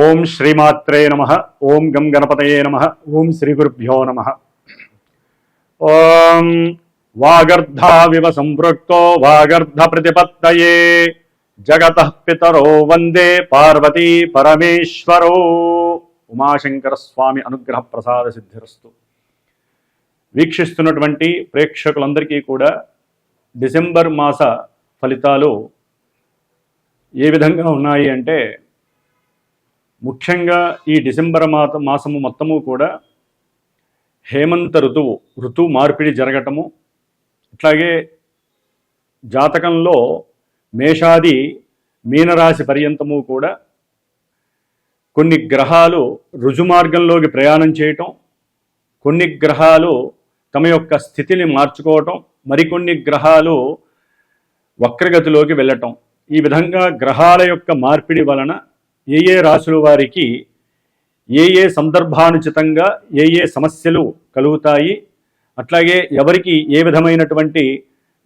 ఓం శ్రీమాత్రే నమః. ఓం గం గణపతయే నమః. ఓం శ్రీ గురుభ్యో నమః. ఓం వాగర్ధావివ సంపృక్తో వాగర్ధ ప్రతిపత్తయే జగతః పితరో వందే పార్వతీ పరమేశ్వరో. ఉమాశంకర స్వామి అనుగ్రహ ప్రసాద సిద్ధిరస్తు. వీక్షిస్తున్నటువంటి ప్రేక్షకులందరికీ కూడా డిసెంబర్ మాస ఫలితాలు ఏ విధంగా ఉన్నాయి అంటే, ముఖ్యంగా ఈ డిసెంబర్ మాసము మొత్తము కూడా హేమంత ఋతువు మార్పిడి జరగటము, అట్లాగే జాతకంలో మేషాది మీనరాశి పర్యంతము కూడా కొన్ని గ్రహాలు రుజుమార్గంలోకి ప్రయాణం చేయటం, కొన్ని గ్రహాలు తమ యొక్క స్థితిని మార్చుకోవటం, మరికొన్ని గ్రహాలు వక్రగతిలోకి వెళ్ళటం. ఈ విధంగా గ్రహాల యొక్క మార్పిడి వలన ఏ ఏ రాశుల వారికి ఏ ఏ సందర్భానుచితంగా ఏ ఏ సమస్యలు కలుగుతాయి, అట్లాగే ఎవరికి ఏ విధమైనటువంటి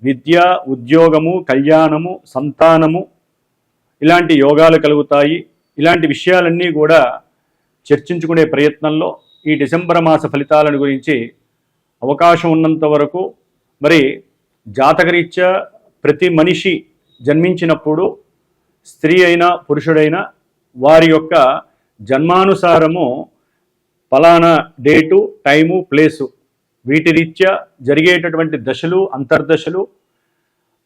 విద్య, ఉద్యోగము, కళ్యాణము, సంతానము ఇలాంటి యోగాలు కలుగుతాయి, ఇలాంటి విషయాలన్నీ కూడా చర్చించుకునే ప్రయత్నంలో ఈ డిసెంబర్ మాస ఫలితాలను గురించి అవకాశం ఉన్నంత వరకు మరి జాతకరీత్యా ప్రతి మనిషి జన్మించినప్పుడు స్త్రీ అయినా పురుషుడైనా వారి యొక్క జన్మానుసారము ఫలానా డేటు, టైము, ప్లేసు వీటి రీత్యా జరిగేటటువంటి దశలు, అంతర్దశలు,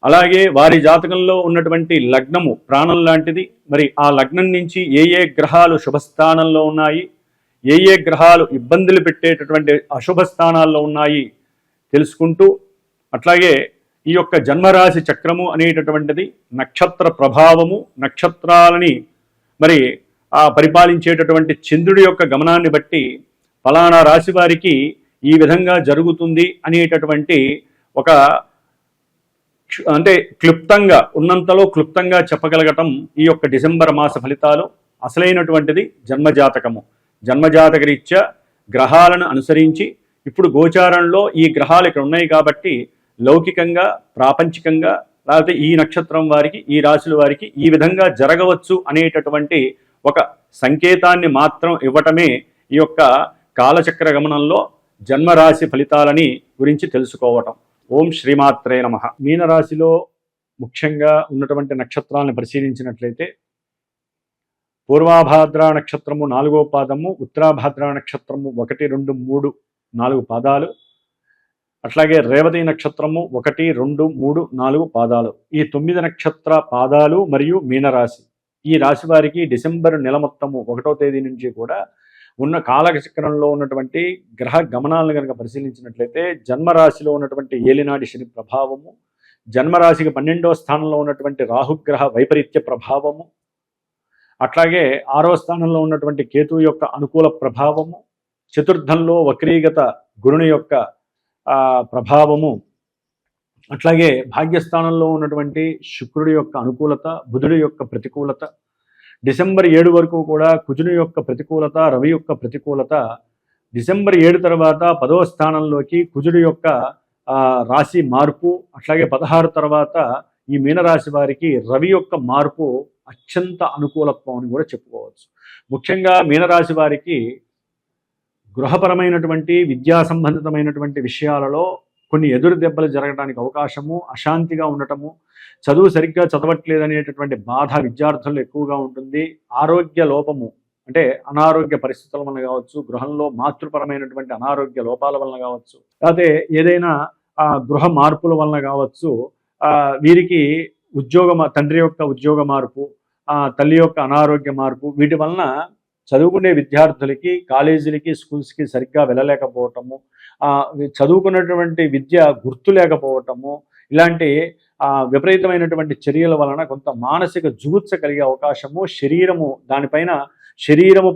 అలాగే వారి జాతకంలో ఉన్నటువంటి లగ్నము ప్రాణం లాంటిది. మరి ఆ లగ్నం నుంచి ఏ ఏ గ్రహాలు శుభస్థానంలో ఉన్నాయి, ఏ ఏ గ్రహాలు ఇబ్బందులు పెట్టేటటువంటి అశుభ స్థానాల్లో ఉన్నాయి తెలుసుకుంటూ, అట్లాగే ఈ యొక్క జన్మరాశి చక్రము అనేటటువంటిది నక్షత్ర ప్రభావము, నక్షత్రాలని మరి ఆ పరిపాలించేటటువంటి చంద్రుడి యొక్క గమనాన్ని బట్టి ఫలానా రాశి వారికి ఈ విధంగా జరుగుతుంది అనేటటువంటి ఒక క్లుప్తంగా ఉన్నంతలో క్లుప్తంగా చెప్పగలగటం ఈ యొక్క డిసెంబర్ మాస ఫలితాలు. అసలైనటువంటిది జన్మజాతకము. జన్మజాతక రీత్యా గ్రహాలను అనుసరించి ఇప్పుడు గోచారంలో ఈ గ్రహాలు ఇక్కడ ఉన్నాయి కాబట్టి లౌకికంగా, ప్రాపంచికంగా, లేకపోతే ఈ నక్షత్రం వారికి, ఈ రాశుల వారికి ఈ విధంగా జరగవచ్చు అనేటటువంటి ఒక సంకేతాన్ని మాత్రం ఇవ్వటమే ఈ యొక్క కాలచక్ర గమనంలో జన్మరాశి ఫలితాలని గురించి తెలుసుకోవటం. ఓం శ్రీమాత్రే నమః. మీనరాశిలో ముఖ్యంగా ఉన్నటువంటి నక్షత్రాలను పరిశీలించినట్లయితే పూర్వాభాద్ర నక్షత్రము 4వ పాదము, ఉత్తరాభాద్ర నక్షత్రము 1, 2, 3, 4 పాదాలు, అట్లాగే రేవతి నక్షత్రము 1, 2, 3, 4 పాదాలు. ఈ 9 నక్షత్ర పాదాలు మరియు మీనరాశి ఈ రాశి వారికి డిసెంబర్ నెల మొత్తము 1వ తేదీ నుంచి కూడా ఉన్న కాలచక్రంలో ఉన్నటువంటి గ్రహ గమనాలను కనుక పరిశీలించినట్లయితే జన్మరాశిలో ఉన్నటువంటి ఏలినాడి శని ప్రభావము, జన్మరాశికి 12వ స్థానంలో ఉన్నటువంటి రాహుగ్రహ వైపరీత్య ప్రభావము, అట్లాగే 6వ స్థానంలో ఉన్నటువంటి కేతువు యొక్క అనుకూల ప్రభావము, చతుర్థంలో వక్రీగత గురుని యొక్క ప్రభావము, అట్లాగే భాగ్యస్థానంలో ఉన్నటువంటి శుక్రుడి యొక్క అనుకూలత, బుధుడి యొక్క ప్రతికూలత, డిసెంబర్ 7 వరకు కూడా కుజుని యొక్క ప్రతికూలత, రవి యొక్క ప్రతికూలత, డిసెంబర్ 7 తర్వాత 10వ స్థానంలోకి కుజుడి యొక్క రాశి మార్పు, అట్లాగే 16 తర్వాత ఈ మీనరాశి వారికి రవి యొక్క మార్పు అత్యంత అనుకూలత్వం అని కూడా చెప్పుకోవచ్చు. ముఖ్యంగా మీనరాశి వారికి గృహపరమైనటువంటి విద్యా సంబంధితమైనటువంటి విషయాలలో కొన్ని ఎదురు దెబ్బలు జరగడానికి అవకాశము, అశాంతిగా ఉండటము, చదువు సరిగ్గా చదవట్లేదనేటటువంటి బాధ విద్యార్థుల్లో ఎక్కువగా ఉంటుంది. ఆరోగ్య లోపము అంటే అనారోగ్య పరిస్థితుల వలన కావచ్చు, గృహంలో మాతృపరమైనటువంటి అనారోగ్య లోపాల వలన కావచ్చు, లేకపోతే ఏదైనా గృహ మార్పుల వలన కావచ్చు, వీరికి తండ్రి యొక్క ఉద్యోగ మార్పు, తల్లి యొక్క అనారోగ్య మార్పు, వీటి వలన చదువుకునే విద్యార్థులకి కాలేజీలకి, స్కూల్స్కి సరిగ్గా వెళ్ళలేకపోవటము, చదువుకున్నటువంటి విద్య గుర్తు లేకపోవటము, ఇలాంటి విపరీతమైనటువంటి చర్యల వలన కొంత మానసిక జుగుత్స కలిగే అవకాశము, శరీరము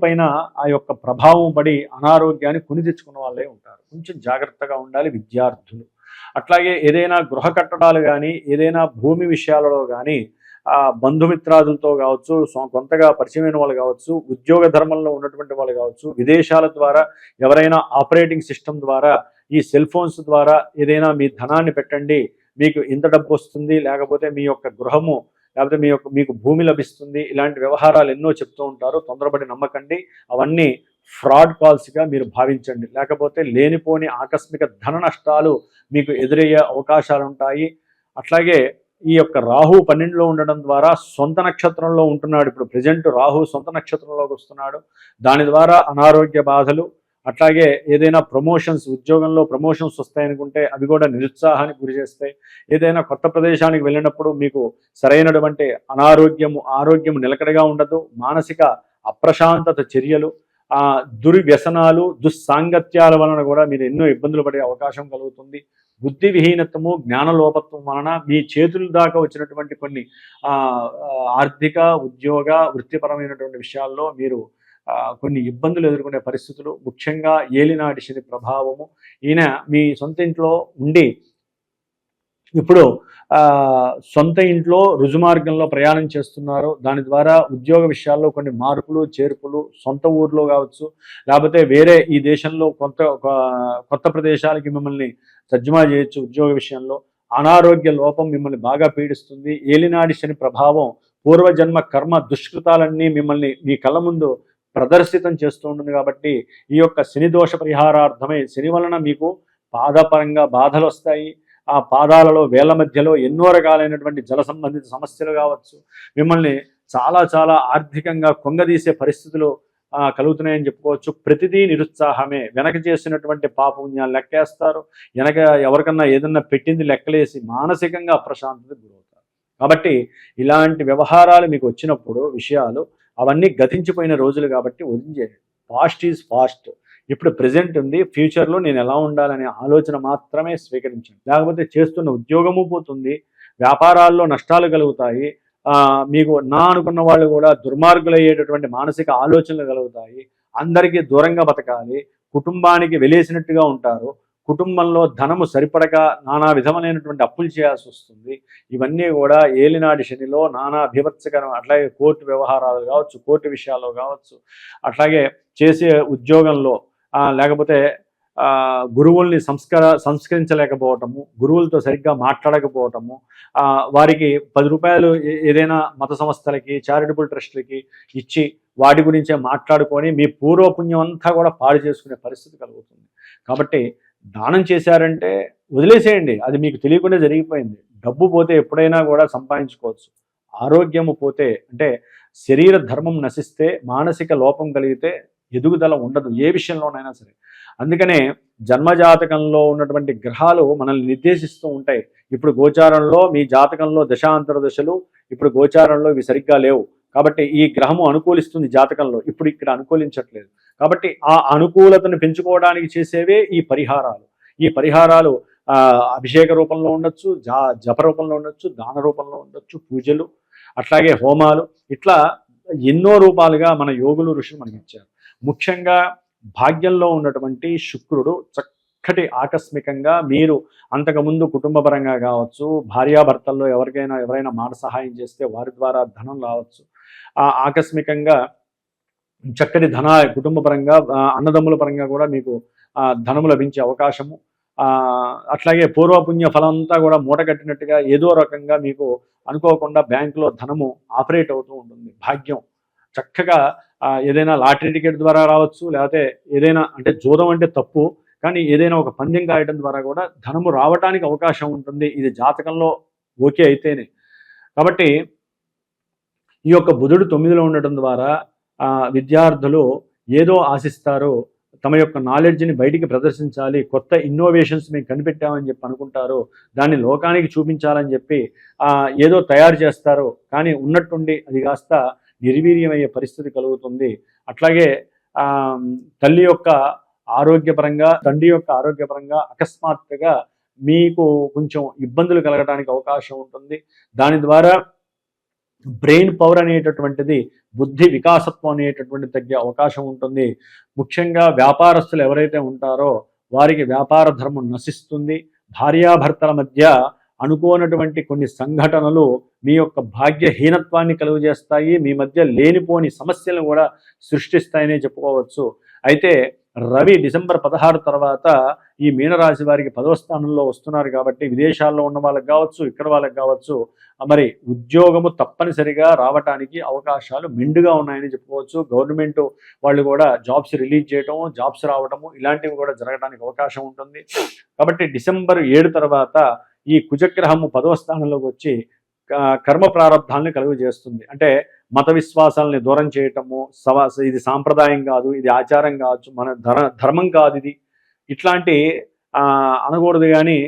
పైన ఆ యొక్క ప్రభావం పడి అనారోగ్యాన్ని కొని తెచ్చుకున్న వాళ్ళే ఉంటారు. కొంచెం జాగ్రత్తగా ఉండాలి విద్యార్థులు. అట్లాగే ఏదైనా గృహ కట్టడాలు కానీ, ఏదైనా భూమి విషయాలలో కానీ బంధుమిత్రాదులతో కావచ్చు, కొంతగా పరిచయమైన వాళ్ళు కావచ్చు, ఉద్యోగ ధర్మంలో ఉన్నటువంటి వాళ్ళు కావచ్చు, విదేశాల ద్వారా ఎవరైనా ఆపరేటింగ్ సిస్టమ్ ద్వారా, ఈ సెల్ ఫోన్స్ ద్వారా ఏదైనా మీ ధనాన్ని పెట్టండి, మీకు ఇంత డబ్బు వస్తుంది, లేకపోతే మీ యొక్క గృహము లేకపోతే మీకు భూమి లభిస్తుంది, ఇలాంటి వ్యవహారాలు ఎన్నో చెప్తూ ఉంటారు. తొందరపడి నమ్మకండి. అవన్నీ ఫ్రాడ్ కాల్స్గా మీరు భావించండి. లేకపోతే లేనిపోని ఆకస్మిక ధన నష్టాలు మీకు ఎదురయ్యే అవకాశాలు ఉంటాయి. అట్లాగే ఈ యొక్క రాహు 12లో ఉండడం ద్వారా సొంత నక్షత్రంలో ఉంటున్నాడు. ఇప్పుడు ప్రజెంట్ రాహు సొంత నక్షత్రంలోకి వస్తున్నాడు. దాని ద్వారా అనారోగ్య బాధలు, అట్లాగే ఏదైనా ప్రమోషన్స్, ఉద్యోగంలో ప్రమోషన్స్ వస్తాయనుకుంటే అవి కూడా నిరుత్సాహానికి గురి చేస్తాయి. ఏదైనా కొత్త ప్రదేశానికి వెళ్ళినప్పుడు మీకు సరైనటువంటి ఆరోగ్యము నిలకడగా ఉండదు. మానసిక అప్రశాంతత చర్యలు, దుర్వ్యసనాలు, దుస్సాంగత్యాల వలన కూడా మీరు ఎన్నో ఇబ్బందులు పడే అవకాశం కలుగుతుంది. బుద్ధి విహీనత్వము, జ్ఞానలోపత్వం వలన మీ చేతుల దాకా వచ్చినటువంటి కొన్ని ఆర్థిక, ఉద్యోగ, వృత్తిపరమైనటువంటి విషయాల్లో మీరు కొన్ని ఇబ్బందులు ఎదుర్కొనే పరిస్థితులు, ముఖ్యంగా ఏలినాటి శని ప్రభావము. ఈయన మీ సొంత ఇంట్లో ఉండి ఇప్పుడు సొంత ఇంట్లో రుజుమార్గంలో ప్రయాణం చేస్తున్నారు. దాని ద్వారా ఉద్యోగ విషయాల్లో కొన్ని మార్పులు చేర్పులు, సొంత ఊర్లో కావచ్చు, లేకపోతే వేరే ఈ దేశంలో కొత్త ప్రదేశాలకి మిమ్మల్ని తర్జుమా చేయొచ్చు. ఉద్యోగ విషయంలో అనారోగ్య లోపం మిమ్మల్ని బాగా పీడిస్తుంది. ఏలినాడి శని ప్రభావం పూర్వజన్మ కర్మ దుష్కృతాలన్నీ మిమ్మల్ని మీ కళ్ళ ముందు ప్రదర్శితం చేస్తూ ఉంటుంది. కాబట్టి ఈ యొక్క శని దోష పరిహారార్థమై శని వలన మీకు పాదపరంగా బాధలు వస్తాయి. ఆ పాదాలలో వేళ్ల మధ్యలో ఎన్నో రకాలైనటువంటి జల సంబంధిత సమస్యలు కావచ్చు, మిమ్మల్ని చాలా చాలా ఆర్థికంగా కొంగదీసే పరిస్థితులు కలుగుతున్నాయని చెప్పుకోవచ్చు. ప్రతిదీ నిరుత్సాహమే. వెనక చేసినటువంటి పాపపుణ్యాలు లెక్కేస్తారు. వెనక ఎవరికన్నా ఏదన్నా పెట్టింది లెక్కలేసి మానసికంగా అప్రశాంతతకు గురవుతారు. కాబట్టి ఇలాంటి వ్యవహారాలు మీకు వచ్చినప్పుడు విషయాలు అవన్నీ గతించిపోయిన రోజులు కాబట్టి వదిలించేయండి. Past is past. ఇప్పుడు ప్రజెంట్ ఉంది, ఫ్యూచర్లో నేను ఎలా ఉండాలనే ఆలోచన మాత్రమే స్వీకరించండి. లేకపోతే చేస్తున్న ఉద్యోగము పోతుంది, వ్యాపారాల్లో నష్టాలు కలుగుతాయి, మీకు అనుకున్న వాళ్ళు కూడా దుర్మార్గులయ్యేటటువంటి మానసిక ఆలోచనలు కలుగుతాయి. అందరికీ దూరంగా బతకాలి, కుటుంబానికి వెలేసినట్టుగా ఉంటారు, కుటుంబంలో ధనము సరిపడక నానా విధమైనటువంటి అప్పులు చేయాల్సి వస్తుంది. ఇవన్నీ కూడా ఏలినాడి శనిలో నానా బీభత్సకరం. అట్లాగే కోర్టు వ్యవహారాలు కావచ్చు, కోర్టు విషయాల్లో కావచ్చు, అట్లాగే చేసే ఉద్యోగంలో లేకపోతే గురువుల్ని సంస్కరించలేకపోవటము, గురువులతో సరిగ్గా మాట్లాడకపోవటము, వారికి 10 రూపాయలు ఏదైనా మత సంస్థలకి, చారిటబుల్ ట్రస్టులకి ఇచ్చి వాటి గురించే మాట్లాడుకొని మీ పూర్వపుణ్యం అంతా కూడా పాడు చేసుకునే పరిస్థితి కలుగుతుంది. కాబట్టి దానం చేశారంటే వదిలేసేయండి, అది మీకు తెలియకుండా జరిగిపోయింది. డబ్బు పోతే ఎప్పుడైనా కూడా సంపాదించుకోవచ్చు. ఆరోగ్యము పోతే, అంటే శరీర ధర్మం నశిస్తే, మానసిక లోపం కలిగితే ఎదుగుదల ఉండదు ఏ విషయంలోనైనా సరే. అందుకనే జన్మజాతకంలో ఉన్నటువంటి గ్రహాలు మనల్ని నిర్దేశిస్తూ ఉంటాయి. ఇప్పుడు గోచారంలో మీ జాతకంలో దశాంతర దశలు ఇప్పుడు గోచారంలో ఇవి సరిగ్గా లేవు, కాబట్టి ఈ గ్రహము అనుకూలిస్తుంది జాతకంలో, ఇప్పుడు ఇక్కడ అనుకూలించట్లేదు. కాబట్టి ఆ అనుకూలతను పెంచుకోవడానికి చేసేవే ఈ పరిహారాలు. ఈ పరిహారాలు అభిషేక రూపంలో ఉండొచ్చు, జప రూపంలో ఉండొచ్చు, దాన రూపంలో ఉండొచ్చు, పూజలు, అట్లాగే హోమాలు, ఇట్లా ఎన్నో రూపాలుగా మన యోగులు ఋషులు మనకి ఇచ్చారు. ముఖ్యంగా భాగ్యంలో ఉన్నటువంటి శుక్రుడు చక్కటి ఆకస్మికంగా మీరు అంతకుముందు కుటుంబపరంగా కావచ్చు, భార్యాభర్తల్లో ఎవరైనా మాట సహాయం చేస్తే వారి ద్వారా ధనం రావచ్చు, ఆకస్మికంగా చక్కటి కుటుంబపరంగా అన్నదమ్ముల పరంగా కూడా మీకు ధనము లభించే అవకాశము, అట్లాగే పూర్వపుణ్య ఫలం అంతా కూడా మూట కట్టినట్టుగా ఏదో రకంగా మీకు అనుకోకుండా బ్యాంకులో ధనము ఆపరేట్ అవుతూ ఉంటుంది. భాగ్యం చక్కగా ఏదైనా లాటరీ టికెట్ ద్వారా రావచ్చు, లేకపోతే ఏదైనా, అంటే జూదం అంటే తప్పు, కానీ ఏదైనా ఒక పందెం కాయడం ద్వారా కూడా ధనము రావడానికి అవకాశం ఉంటుంది. ఇది జాతకంలో ఓకే అయితేనే. కాబట్టి ఈ యొక్క బుధుడు 9లో ఉండటం ద్వారా విద్యార్థులు ఏదో ఆశిస్తారు, తమ యొక్క నాలెడ్జ్ని బయటికి ప్రదర్శించాలి, కొత్త ఇన్నోవేషన్స్ మేము కనిపెట్టామని చెప్పి అనుకుంటారు, దాన్ని లోకానికి చూపించాలని చెప్పి ఏదో తయారు చేస్తారు, కానీ ఉన్నట్టుండి అది కాస్త నిర్వీర్యమయ్యే పరిస్థితి కలుగుతుంది. అట్లాగే తల్లి యొక్క ఆరోగ్యపరంగా, తండ్రి యొక్క ఆరోగ్యపరంగా అకస్మాత్తుగా మీకు కొంచెం ఇబ్బందులు కలగడానికి అవకాశం ఉంటుంది. దాని ద్వారా బ్రెయిన్ పవర్ అనేటటువంటిది, బుద్ధి వికాసత్వం అనేటటువంటిది తగ్గే అవకాశం ఉంటుంది. ముఖ్యంగా వ్యాపారస్తులు ఎవరైతే ఉంటారో వారికి వ్యాపార ధర్మం నశిస్తుంది. భార్యాభర్తల మధ్య అనుకోనటువంటి కొన్ని సంఘటనలు మీ యొక్క భాగ్యహీనత్వాన్ని కలుగజేస్తాయి, మీ మధ్య లేనిపోని సమస్యలను కూడా సృష్టిస్తాయనే చెప్పుకోవచ్చు. అయితే రవి డిసెంబర్ 16 తర్వాత ఈ మీనరాశి వారికి 10వ స్థానంలో వస్తున్నారు కాబట్టి విదేశాల్లో ఉన్న వాళ్ళకి కావచ్చు, ఇక్కడ వాళ్ళకి కావచ్చు, మరి ఉద్యోగము తప్పనిసరిగా రావటానికి అవకాశాలు మెండుగా ఉన్నాయని చెప్పుకోవచ్చు. గవర్నమెంట్ వాళ్ళు కూడా జాబ్స్ రిలీజ్ చేయటము, జాబ్స్ రావటము ఇలాంటివి కూడా జరగడానికి అవకాశం ఉంటుంది. కాబట్టి డిసెంబర్ 7 తర్వాత ఈ కుజగ్రహము 10వ స్థానంలోకి వచ్చి కర్మ ప్రారంధాలను కలుగు చేస్తుంది. అంటే మత విశ్వాసాలని దూరం చేయటము, ఇది సాంప్రదాయం కాదు, ఇది ఆచారం కావచ్చు, మన ధర్మం కాదు ఇది, ఇట్లాంటి అనకూడదు. కానీ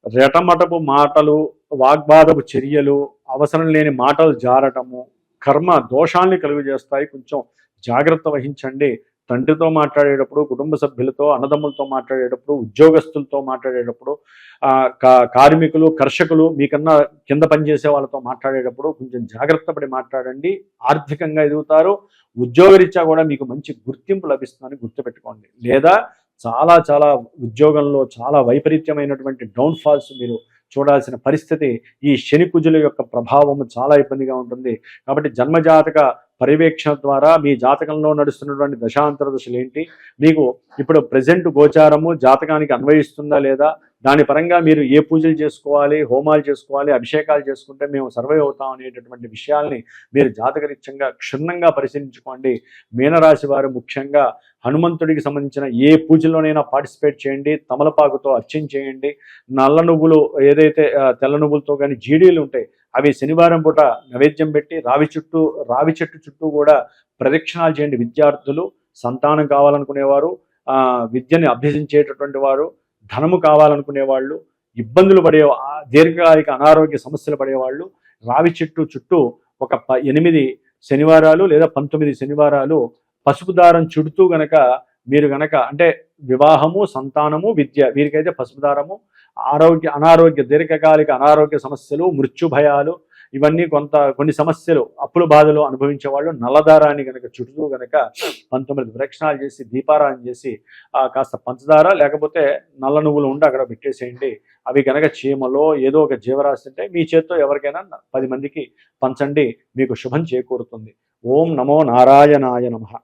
రెటమటపు మాటలు, వాగ్వాదపు చర్యలు, అవసరం లేని మాటలు జారటము కర్మ దోషాల్ని కలుగు చేస్తాయి. కొంచెం జాగ్రత్త వహించండి. తండ్రితో మాట్లాడేటప్పుడు, కుటుంబ సభ్యులతో, అన్నదమ్ములతో మాట్లాడేటప్పుడు, ఉద్యోగస్తులతో మాట్లాడేటప్పుడు, కార్మికులు, కర్షకులు, మీకన్నా కింద పనిచేసే వాళ్ళతో మాట్లాడేటప్పుడు కొంచెం జాగ్రత్త పడి మాట్లాడండి. ఆర్థికంగా ఎదుగుతారు. ఉద్యోగరీత్యా కూడా మీకు మంచి గుర్తింపు లభిస్తుందని గుర్తుపెట్టుకోండి. లేదా చాలా చాలా ఉద్యోగంలో చాలా వైపరీత్యమైనటువంటి డౌన్ఫాల్స్ మీరు చూడాల్సిన పరిస్థితి, ఈ శని కుజుల యొక్క ప్రభావము చాలా ఇబ్బందిగా ఉంటుంది. కాబట్టి జన్మజాతక పర్యవేక్షణ ద్వారా మీ జాతకంలో నడుస్తున్నటువంటి దశాంతర దశలు ఏంటి, మీకు ఇప్పుడు ప్రజెంట్ గోచారము జాతకానికి అన్వయిస్తుందా లేదా, దాని పరంగా మీరు ఏ పూజలు చేసుకోవాలి, హోమాలు చేసుకోవాలి, అభిషేకాలు చేసుకుంటే మేము సర్వైవ్ అవుతాం అనేటటువంటి విషయాల్ని మీరు జాతకరీత్యంగా క్షుణ్ణంగా పరిశీలించుకోండి. మీనరాశి వారు ముఖ్యంగా హనుమంతుడికి సంబంధించిన ఏ పూజలోనైనా పార్టిసిపేట్ చేయండి. తమలపాకుతో అర్చన చేయండి. నల్ల నువ్వులు ఏదైతే తెల్ల నువ్వులతో కానీ జీడీలు ఉంటాయి, అవి శనివారం పూట నైవేద్యం పెట్టి రావి చెట్టు చుట్టూ కూడా ప్రదక్షిణాలు చేయండి. విద్యార్థులు, సంతానం కావాలనుకునేవారు, విద్యని అభ్యసించేటటువంటి వారు, ధనము కావాలనుకునేవాళ్ళు, ఇబ్బందులు పడే దీర్ఘకాలిక అనారోగ్య సమస్యలు పడేవాళ్ళు రావి చెట్టు చుట్టూ ఒక 8 శనివారాలు లేదా 19 శనివారాలు పసుపు దారం చుడుతూ గనక మీరు గనక, అంటే వివాహము, సంతానము, విద్య, వీరికైతే పసుపు దారము, అనారోగ్య దీర్ఘకాలిక అనారోగ్య సమస్యలు, మృత్యు భయాలు, ఇవన్నీ కొన్ని సమస్యలు, అప్పుల బాధలు అనుభవించే వాళ్ళు నల్లదారాన్ని గనక చుట్టూ గనక 19 ప్రదక్షిణాలు చేసి దీపారాధన చేసి కాస్త పంచదార లేకపోతే నల్ల నువ్వులు ఉండి అక్కడ పెట్టేసేయండి. అవి గనక చీమలో ఏదో ఒక జీవరాశి ఉంటే మీ చేత్తో ఎవరికైనా 10 మందికి పంచండి, మీకు శుభం చేకూరుతుంది. ఓం నమో నారాయణాయ నమః.